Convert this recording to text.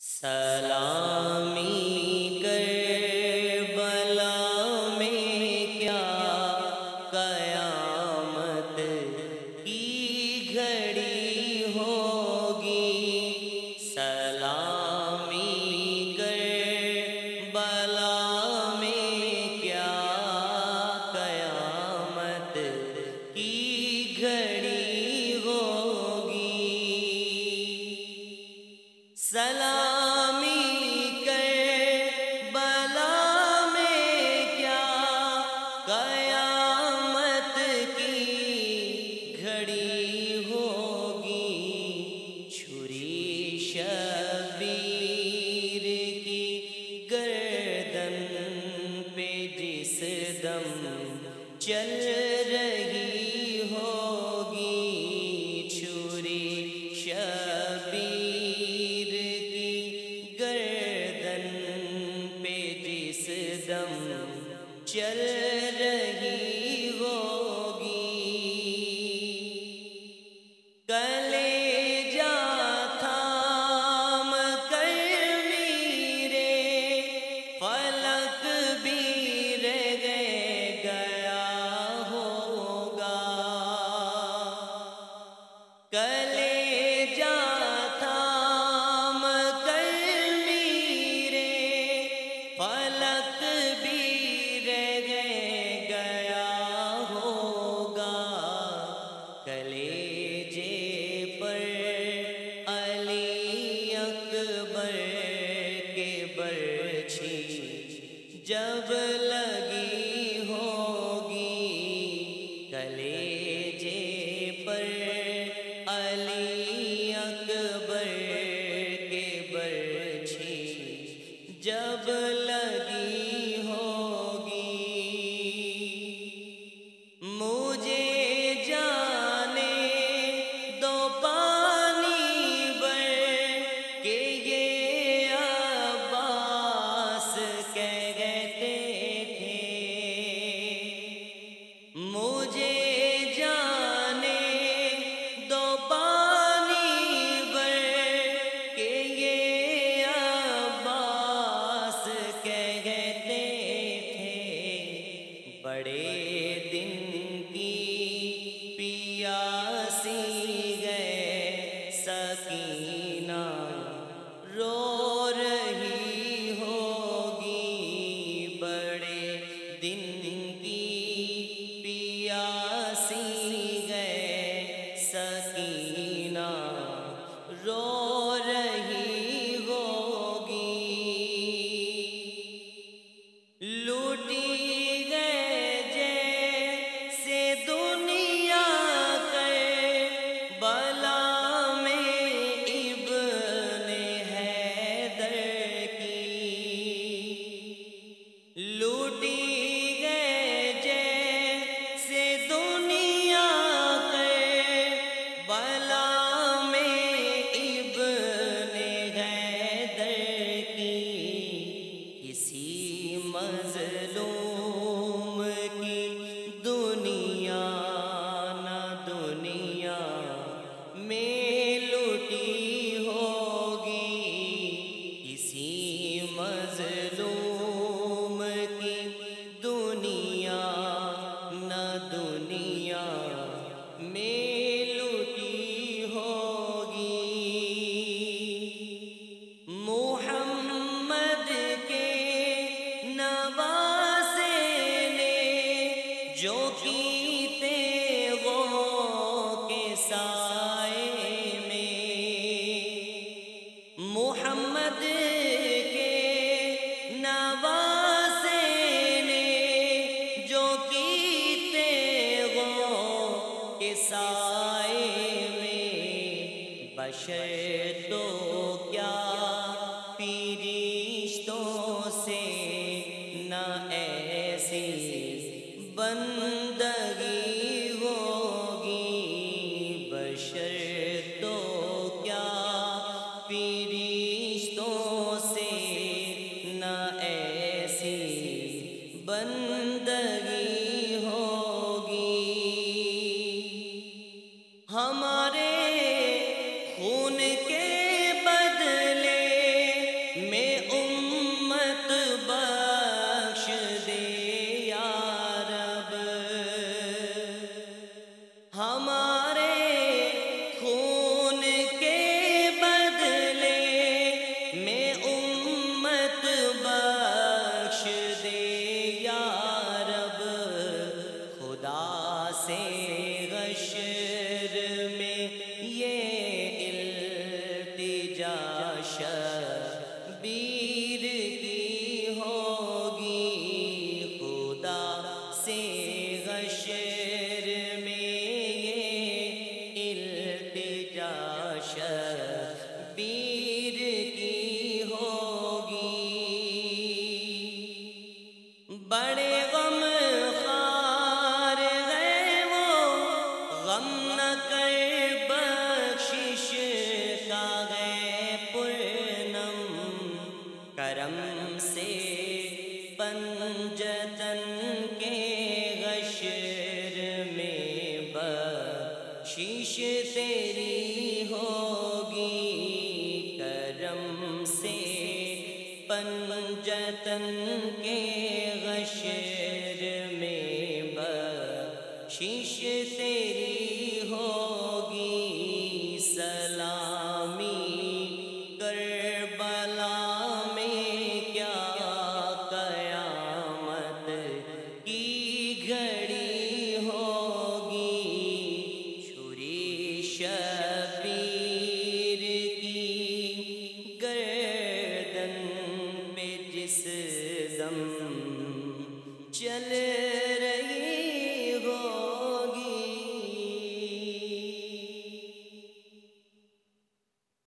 سلامی کربلا میں کیا قیامت کی گھڑی ہوگی۔ سلامی کربلا میں کیا قیامت کی گھڑی ہوگی۔ سلامی کربلا میں کیا قیامت کی گھڑی ہوگی۔ چھری شبیر کی گردن پہ جس دم چل رہی ہوگی۔ چھری شبیر دم چل رہی ہوگی۔ کلیجہ تھام کر میرے فلک بھی رہ گیا ہوگا۔ کلیجہ تھام کر میرے فلک بھی رہ گیا ہوگا۔ کلیجے پر علی اکبر کے برچھی جب لگی ہوگی۔ کلیجے پر علی اکبر کے برچھی جب لگی ہوگی۔ مجھے جانے دو پانی بھر کہ یہ عباس کہتے تھے۔ مجھے جانے دو پانی بھر کہ یہ عباس شبیر کی ہوگی، خدا سے حشر میں یہ التجا شبیر کی ہوگی۔ بڑے غم خوار ہیں وہ، غم نہ کر بخشش کا ہے پرنم، کرم سے پنجتن کے حشر میں بخشش تیری ہوگی، کرم سے پنجتن کے